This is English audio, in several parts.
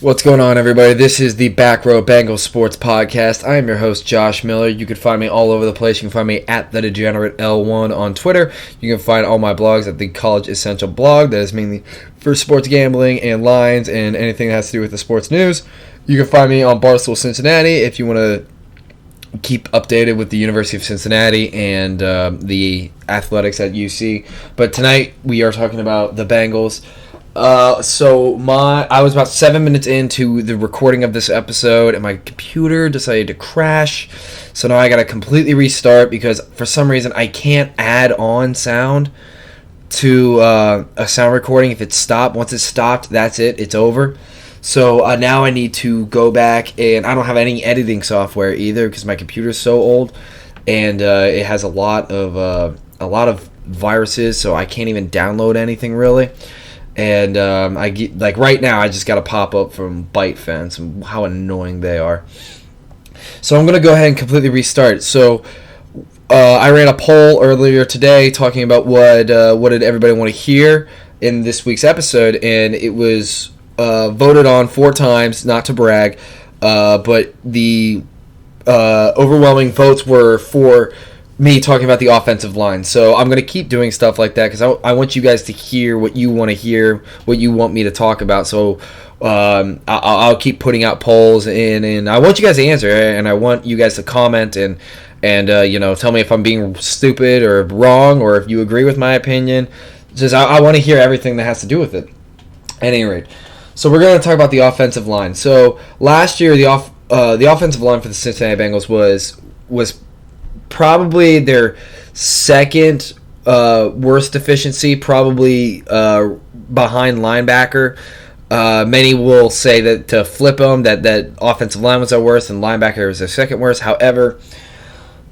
What's going on, everybody? This is the Back Row Bengals Sports Podcast. I am your host, Josh Miller. You can find me all over the place. You can find me at The Degenerate L1 on Twitter. You can find all my blogs at the College Essential blog. That is mainly for sports gambling and lines and anything that has to do with the sports news. You can find me on Barstool Cincinnati if you want to keep updated with the University of Cincinnati and the athletics at UC. But tonight we are talking about the Bengals. I was about 7 minutes into the recording of this episode, and my computer decided to crash. So now I got to completely restart because for some reason I can't add on sound to a sound recording if it's stopped. Once it's stopped, that's it. It's over. So now I need to go back, and I don't have any editing software either because my computer's so old, and it has a lot of viruses, so I can't even download anything really. And I get, like right now, I just got a pop-up from ByteFence and how annoying they are. So I'm going to go ahead and completely restart. So I ran a poll earlier today talking about what did everybody want to hear in this week's episode, and it was voted on 4 times, not to brag, but the overwhelming votes were for me talking about the offensive line. So I'm going to keep doing stuff like that because I want you guys to hear what you want to hear, what you want me to talk about. So I'll keep putting out polls, and I want you guys to answer, and I want you guys to comment and tell me if I'm being stupid or wrong or if you agree with my opinion. Just I want to hear everything that has to do with it. At any rate, so we're going to talk about the offensive line. So last year the offensive line for the Cincinnati Bengals was probably their second worst deficiency, probably behind linebacker. Many will say that to flip them, that offensive line was their worst and linebacker was their second worst. However,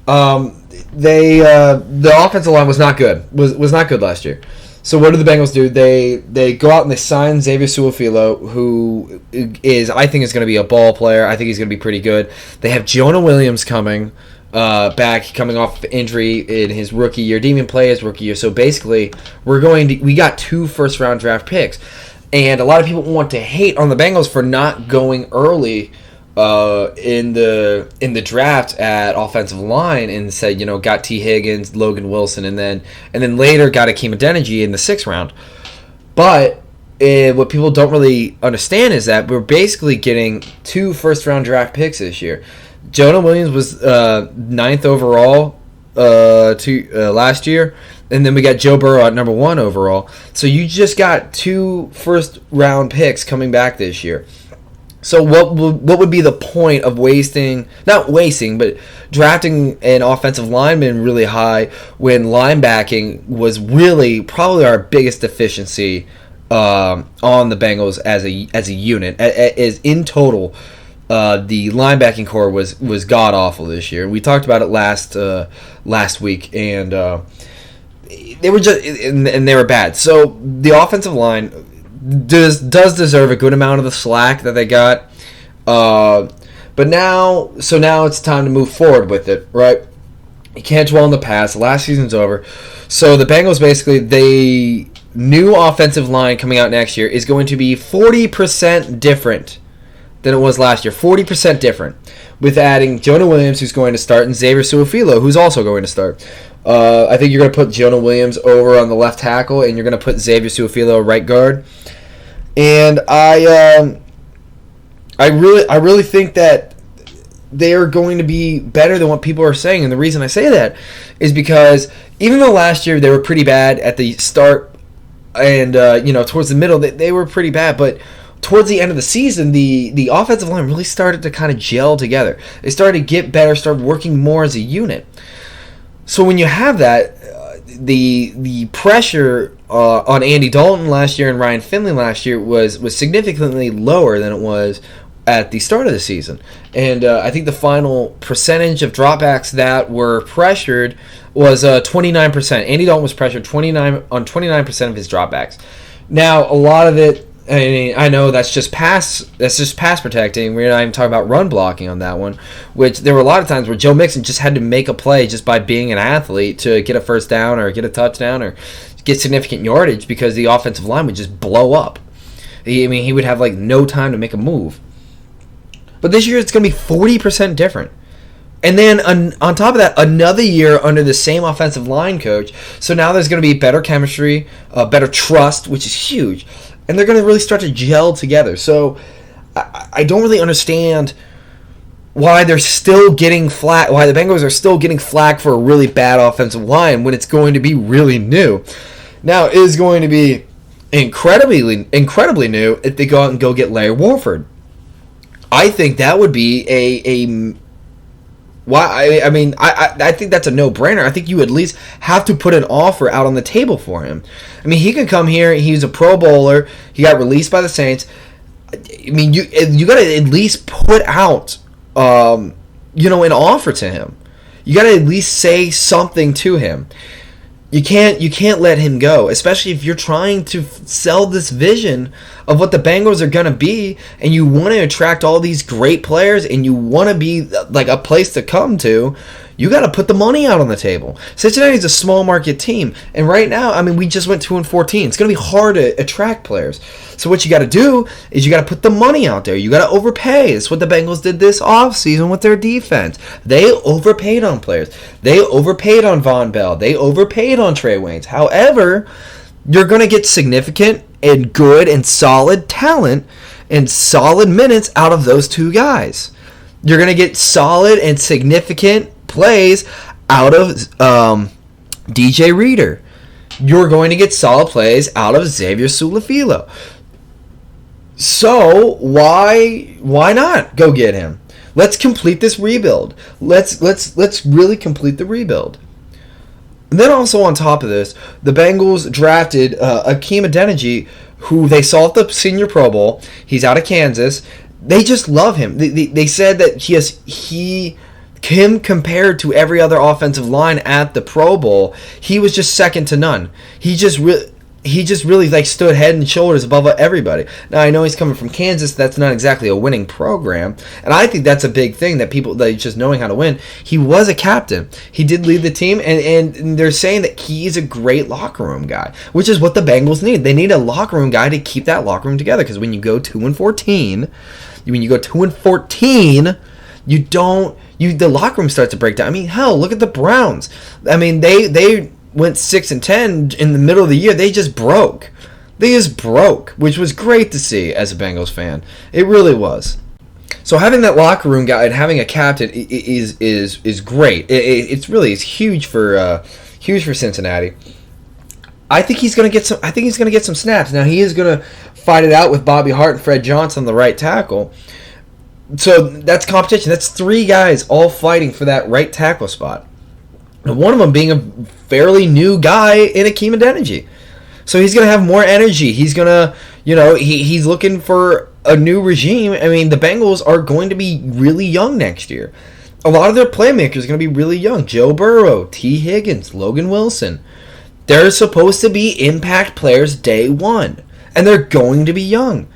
the offensive line was not good. Was not good last year. So what did the Bengals do? They go out and they sign Xavier Su'a-Filo, who I think is going to be a ball player. I think he's going to be pretty good. They have Jonah Williams coming back, coming off injury in his rookie year. Didn't even play his rookie year. So basically, we got 2 first-round draft picks. And a lot of people want to hate on the Bengals for not going early in the draft at offensive line and said, got T. Higgins, Logan Wilson, and then later got Akeem Adeniji in the 6th round. But what people don't really understand is that we're basically getting 2 first-round draft picks this year. Jonah Williams was 9th overall last year, and then we got Joe Burrow at number 1 overall. So you just got 2 first-round picks coming back this year. So what would be the point of but drafting an offensive lineman really high when linebacking was really probably our biggest deficiency on the Bengals as a unit, as in total. The linebacking core was god awful this year. We talked about it last week, and they were they were bad. So the offensive line does deserve a good amount of the slack that they got. But now it's time to move forward with it, right? You can't dwell on the past. Last season's over. So the Bengals basically, the new offensive line coming out next year is going to be 40% different than it was last year. 40% different. With adding Jonah Williams, who's going to start, and Xavier Su'a-Filo, who's also going to start. I think you're going to put Jonah Williams over on the left tackle, and you're going to put Xavier Su'a-Filo right guard. And I really think that they are going to be better than what people are saying. And the reason I say that is because even though last year they were pretty bad at the start and towards the middle, they were pretty bad, but towards the end of the season, the offensive line really started to kind of gel together. They started to get better, started working more as a unit. So when you have that, the pressure on Andy Dalton last year and Ryan Finley last year was significantly lower than it was at the start of the season. And I think the final percentage of dropbacks that were pressured was 29%. Andy Dalton was pressured 29% of his dropbacks. Now, a lot of it, I know that's just pass protecting. We're not even talking about run blocking on that one, which there were a lot of times where Joe Mixon just had to make a play just by being an athlete to get a first down or get a touchdown or get significant yardage because the offensive line would just blow up. He would have like no time to make a move. But this year it's going to be 40% different. And then on top of that, another year under the same offensive line coach. So now there's going to be better chemistry, better trust, which is huge. And they're going to really start to gel together. So I don't really understand why they're still getting flack, why the Bengals are still getting flack for a really bad offensive line when it's going to be really new. Now, it is going to be incredibly new if they go out and go get Larry Warford. I think that would be I think that's a no-brainer. I think you at least have to put an offer out on the table for him. I mean, he can come here. He's a Pro Bowler. He got released by the Saints. I mean, you got to at least put out, an offer to him. You got to at least say something to him. You can't let him go, especially if you're trying to sell this vision of what the Bengals are going to be, and you want to attract all these great players, and you want to be like a place to come to. You got to put the money out on the table. Cincinnati is a small market team, and right now, I mean, we just went 2-14. It's going to be hard to attract players. So what you got to do is you got to put the money out there. You got to overpay. It's what the Bengals did this offseason with their defense. They overpaid on players. They overpaid on Von Bell. They overpaid on Trey Waynes. However, you're going to get significant and good and solid talent and solid minutes out of those two guys. You're going to get solid and significant plays out of DJ Reader. You're going to get solid plays out of Xavier Su'a-Filo. So why not go get him? Let's complete this rebuild. Let's really complete the rebuild. And then also on top of this, the Bengals drafted Akeem Adeniji, who they saw at the Senior Pro Bowl. He's out of Kansas. They just love him. They said that him compared to every other offensive line at the Pro Bowl, he was just second to none. He just really like stood head and shoulders above everybody. Now I know he's coming from Kansas. That's not exactly a winning program, and I think that's a big thing that just knowing how to win. He was a captain. He did lead the team, and they're saying that he's a great locker room guy, which is what the Bengals need. They need a locker room guy to keep that locker room together. Because when you go 2-14, the locker room starts to break down. I mean, hell, look at the Browns. I mean, they went 6-10 in the middle of the year. They just broke. Which was great to see as a Bengals fan. It really was. So having that locker room guy and having a captain is great. It's huge for Cincinnati. I think he's gonna get some snaps. Now he is gonna fight it out with Bobby Hart and Fred Johnson on the right tackle. So that's competition. That's three guys all fighting for that right tackle spot. And one of them being a fairly new guy in Akeem Adeniji. So he's going to have more energy. He's going to, he's looking for a new regime. I mean, the Bengals are going to be really young next year. A lot of their playmakers are going to be really young. Joe Burrow, T. Higgins, Logan Wilson. They're supposed to be impact players day one. And they're going to be young.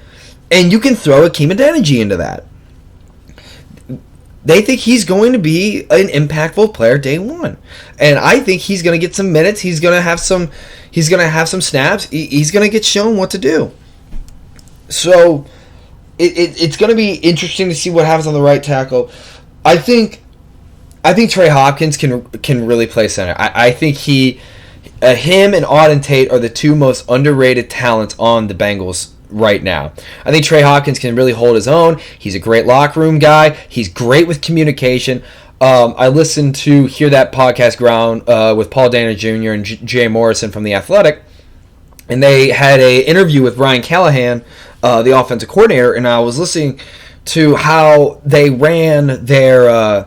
And you can throw Akeem Adeniji into that. They think he's going to be an impactful player day one, and I think he's going to get some minutes. He's going to have some snaps. He's going to get shown what to do. So it's going to be interesting to see what happens on the right tackle. I think Trey Hopkins can really play center. I think him and Auden Tate are the two most underrated talents on the Bengals right now. I think Trey Hopkins can really hold his own. He's a great locker room guy. He's great with communication. I listened to Hear That Podcast Ground with Paul Dana Jr. and Jay Morrison from The Athletic, and they had an interview with Ryan Callahan, the offensive coordinator, and I was listening to how they ran how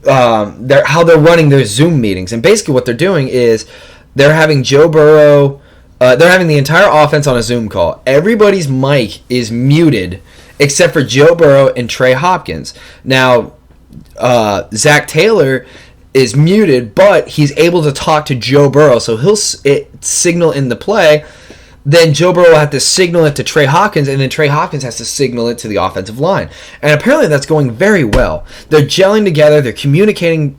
they're running their Zoom meetings. And basically what they're doing is they're having Joe Burrow. They're having the entire offense on a Zoom call. Everybody's mic is muted except for Joe Burrow and Trey Hopkins. Now, Zach Taylor is muted, but he's able to talk to Joe Burrow, so he'll signal in the play. Then Joe Burrow will have to signal it to Trey Hopkins, and then Trey Hopkins has to signal it to the offensive line. And apparently that's going very well. They're gelling together. They're communicating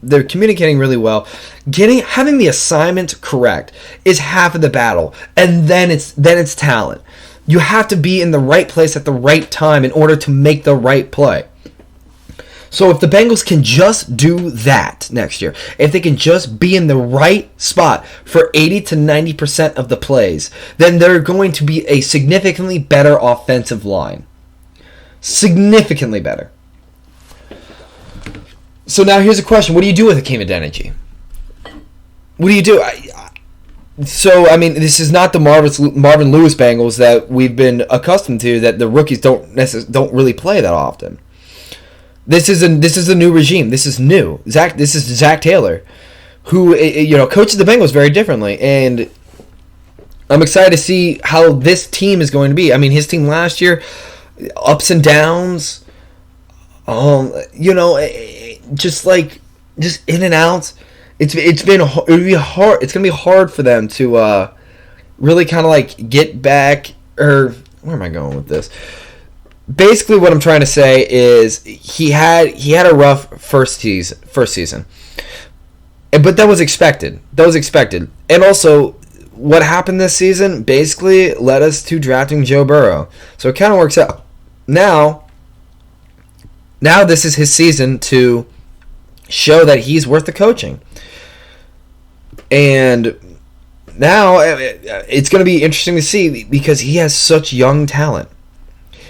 really well. Having the assignment correct is half of the battle, and then it's talent. You have to be in the right place at the right time in order to make the right play. So if the Bengals can just do that next year, if they can just be in the right spot for 80 to 90% of the plays, then they're going to be a significantly better offensive line. Significantly better. So now here's a question. What do you do with Hakeem Adeniji? What do you do? This is not the Marvin Lewis Bengals that we've been accustomed to, that the rookies don't really play that often. This is a new regime. This is new. This is Zach Taylor, who coaches the Bengals very differently, and I'm excited to see how this team is going to be. I mean, his team last year, ups and downs, just in and out. It's going to be hard for them to really kind of get back. Or where am I going with this? Basically, what I'm trying to say is he had a rough first season, but that was expected. And also, what happened this season basically led us to drafting Joe Burrow. So it kind of works out. Now this is his season to show that he's worth the coaching. And now it's going to be interesting to see because he has such young talent.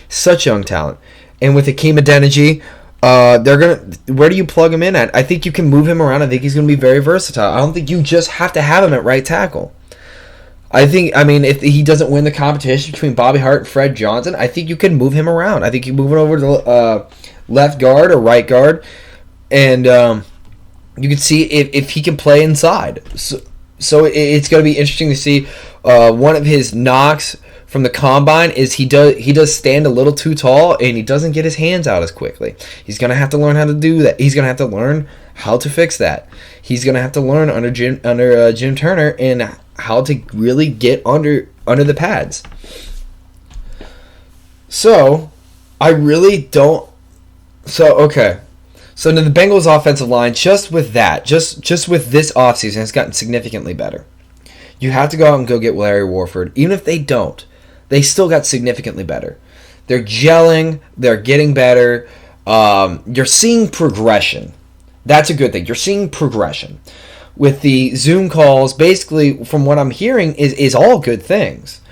And with Hakeem Adeniji, where do you plug him in at? I think you can move him around. I think he's going to be very versatile. I don't think you just have to have him at right tackle. If he doesn't win the competition between Bobby Hart and Fred Johnson, I think you can move him around. I think you move it over to left guard or right guard, and you can see if he can play inside. So it's going to be interesting to see. One of his knocks from the combine is he does stand a little too tall, and he doesn't get his hands out as quickly. He's going to have to learn how to do that. He's going to have to learn how to fix that. He's going to have to learn under Jim Turner and how to really get under the pads. So I really don't. So okay. So now the Bengals offensive line, just with that, just with this offseason, has gotten significantly better. You have to go out and go get Larry Warford. Even if they don't, they still got significantly better. They're gelling. They're getting better. You're seeing progression. That's a good thing. You're seeing progression. With the Zoom calls, basically, from what I'm hearing, is all good things.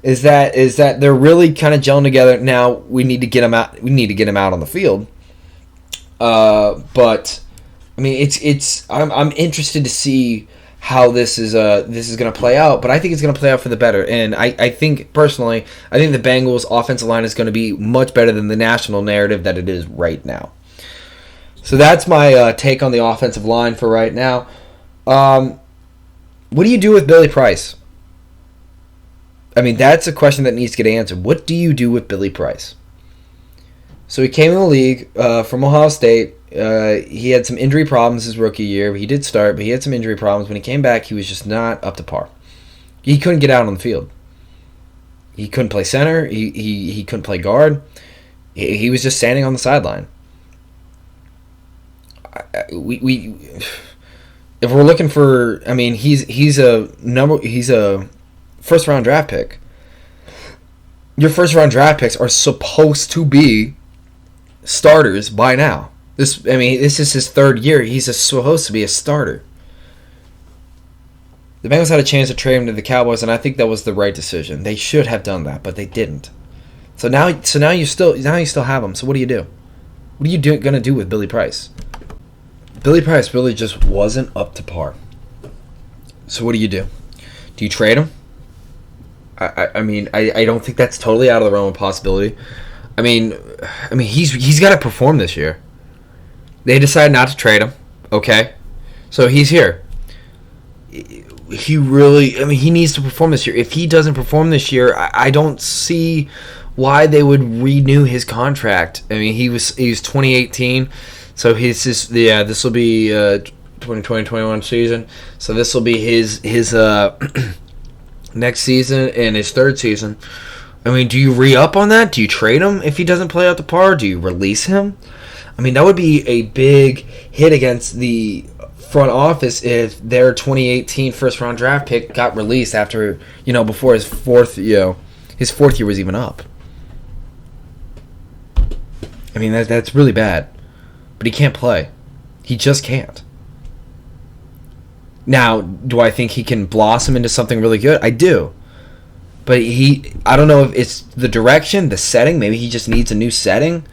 Is that they're really kind of gelling together. Now we need to get them out. We need to get them out on the field. But I mean, I'm interested to see how this is going to play out. But I think it's going to play out for the better. And I think personally, the Bengals offensive line is going to be much better than the national narrative that it is right now. So that's my take on the offensive line for right now. What do you do with Billy Price? I mean, that's a question that needs to get answered. What do you do with Billy Price? So he came in the league from Ohio State. He had some injury problems his rookie year. He did start, but he had some injury problems. When he came back, he was just not up to par. He couldn't get out on the field. He couldn't play center. He couldn't play guard. He was just standing on the sideline. If we're looking for, I mean, he's a first round draft pick. Your first round draft picks are supposed to be starters by now. This is his third year. He's supposed to be a starter. The Bengals had a chance to trade him to the Cowboys, and I think that was the right decision. They should have done that, but they didn't. So now you still have him. So what do you do? What are you going to do with Billy Price? Billy Price really just wasn't up to par. So what do you do? Do you trade him? I don't think that's totally out of the realm of possibility. I mean he's got to perform this year. They decided not to trade him. Okay, so he's here. He needs to perform this year. If he doesn't perform this year, I don't see why they would renew his contract. I mean, he was 2018. So this will be 2020-21 season. So this will be his next season and his third season. I mean, do you re-up on that? Do you trade him if he doesn't play out the par? Do you release him? I mean, that would be a big hit against the front office if their 2018 first-round draft pick got released after, before his his fourth year was even up. I mean, that's really bad. But he can't play. He just can't. Now, do I think he can blossom into something really good? I do. But I don't know if it's the direction, the setting. Maybe he just needs a new setting.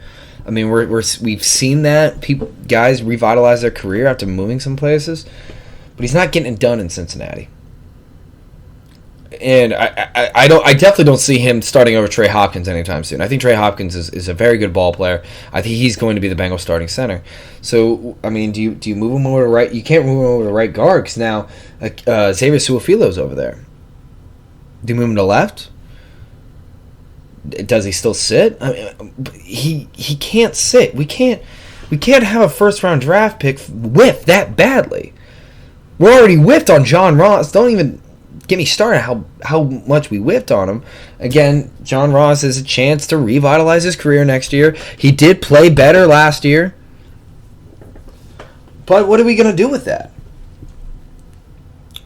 I mean, we've seen that guys revitalize their career after moving some places, but he's not getting it done in Cincinnati. And I definitely don't see him starting over Trey Hopkins anytime soon. I think Trey Hopkins is a very good ball player. I think he's going to be the Bengals starting center. So, I mean, do you move him over to right? You can't move him over to right guard because now Xavier Su'a-Filo's over there. Do you move him to left? Does he still sit? I mean, he can't sit. We can't have a first round draft pick whiff that badly. We're already whiffed on John Ross. Don't even get me started how much we whiffed on him. Again, John Ross has a chance to revitalize his career next year. He did play better last year. But what are we going to do with that?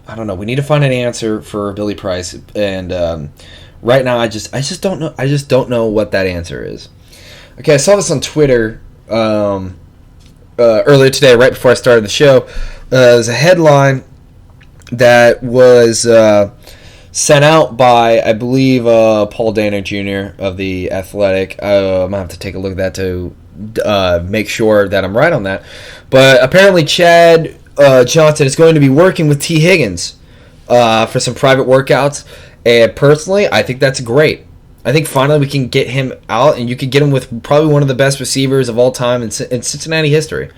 I don't know. We need to find an answer for Billy Price, and right now I just don't know. I just don't know what that answer is. Okay, I saw this on Twitter earlier today, right before I started the show. There's a headline that was sent out by, I believe, Paul Dana Jr. of The Athletic. I'm going to have to take a look at that to make sure that I'm right on that. But apparently Chad Johnson is going to be working with T. Higgins for some private workouts. And personally, I think that's great. I think finally we can get him out, and you could get him with probably one of the best receivers of all time in Cincinnati history.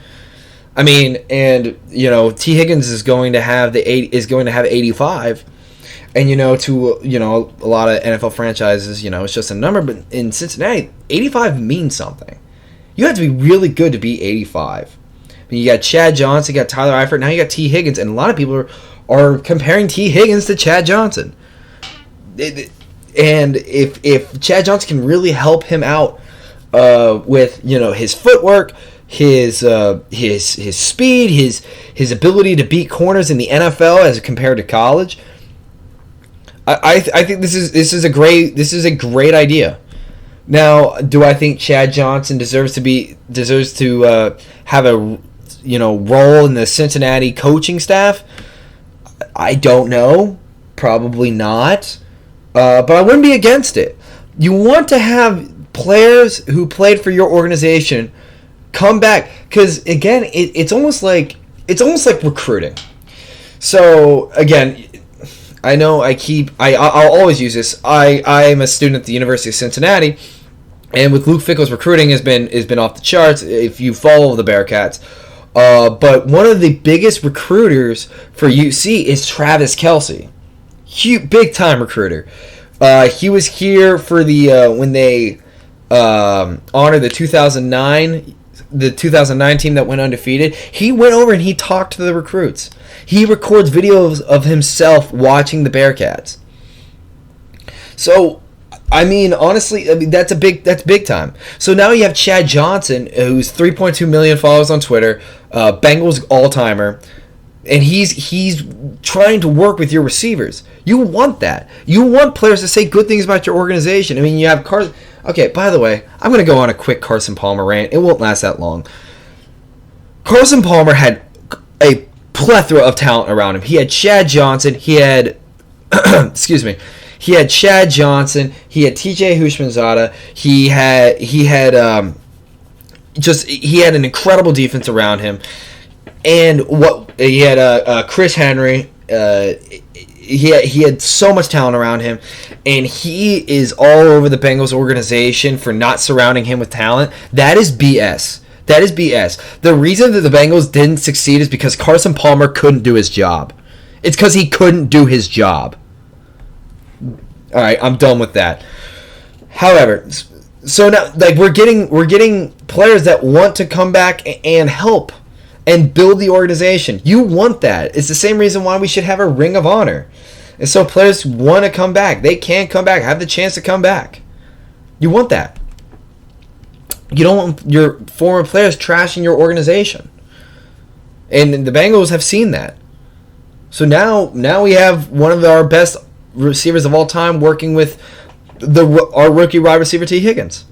I mean, and T. Higgins is going to have 85, and to a lot of NFL franchises, it's just a number, but in Cincinnati, 85 means something. You have to be really good to be 85. I mean, you got Chad Johnson, you got Tyler Eifert, now you got T. Higgins, and a lot of people are comparing T. Higgins to Chad Johnson. And if Chad Johnson can really help him out with his footwork, his speed, his ability to beat corners in the NFL as compared to college, I think this is a great idea. Now, do I think Chad Johnson deserves to have a role in the Cincinnati coaching staff? I don't know. Probably not. But I wouldn't be against it. You want to have players who played for your organization come back, because again, it's almost like recruiting. So again, I know I'll always use this. I am a student at the University of Cincinnati, and with Luke Fickell's recruiting has been off the charts if you follow the Bearcats. But one of the biggest recruiters for UC is Travis Kelce. Big time recruiter. He was here for the when they honored the 2009 team that went undefeated. He went over and he talked to the recruits. He records videos of himself watching the Bearcats. So, I mean, honestly, that's big time. So now you have Chad Johnson, who's 3.2 million followers on Twitter, Bengals all-timer. And he's trying to work with your receivers. You want that. You want players to say good things about your organization. I mean, you have Carson. Okay, by the way, I'm going to go on a quick Carson Palmer rant. It won't last that long. Carson Palmer had a plethora of talent around him. He had Chad Johnson. He had, excuse me. He had Chad Johnson. He had T.J. Houshmandzadeh. He had an incredible defense around him. And he had Chris Henry. He had so much talent around him, and he is all over the Bengals organization for not surrounding him with talent. That is BS. That is BS. The reason that the Bengals didn't succeed is because Carson Palmer couldn't do his job. It's because he couldn't do his job. All right, I'm done with that. However, so now we're getting players that want to come back and help and build the organization. You want that. It's the same reason why we should have a Ring of Honor. And so players want to come back. They can come back, have the chance to come back. You want that. You don't want your former players trashing your organization. And the Bengals have seen that. So now we have one of our best receivers of all time working with our rookie wide receiver T. Higgins.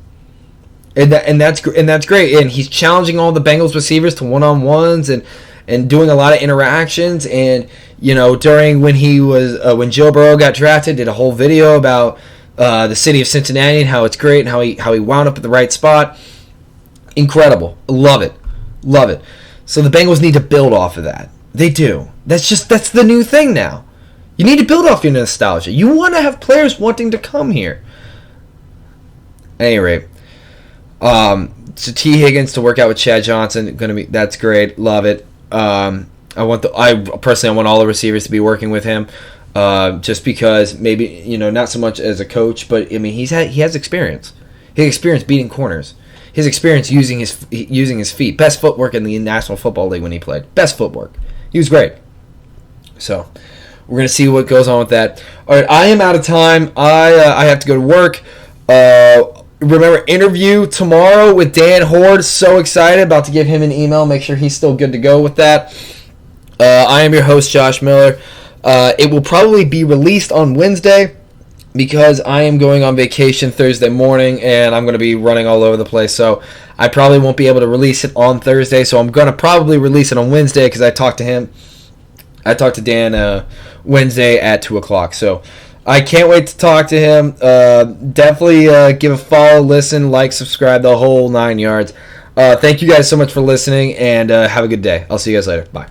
And that's great. And he's challenging all the Bengals receivers to one-on-ones and doing a lot of interactions. And during when Joe Burrow got drafted, did a whole video about the city of Cincinnati and how it's great and how he wound up at the right spot. Incredible. Love it. So the Bengals need to build off of that. They do. That's the new thing now. You need to build off your nostalgia. You want to have players wanting to come here. At any rate. So T. Higgins to work out with Chad Johnson, that's great, love it. I want all the receivers to be working with him, just because maybe not so much as a coach, but I mean he has experience. He has experience beating corners. His experience using his feet. Best footwork in the National Football League when he played. Best footwork. He was great. So we're gonna see what goes on with that. All right, I am out of time. I have to go to work. Remember, interview tomorrow with Dan Horde. So excited. About to give him an email. Make sure he's still good to go with that. I am your host, Josh Miller. It will probably be released on Wednesday because I am going on vacation Thursday morning and I'm going to be running all over the place. So I probably won't be able to release it on Thursday. So I'm going to probably release it on Wednesday because I talked to Dan Wednesday at 2 o'clock. So I can't wait to talk to him. Definitely give a follow, listen, like, subscribe, the whole 9 yards. Thank you guys so much for listening, and have a good day. I'll see you guys later. Bye.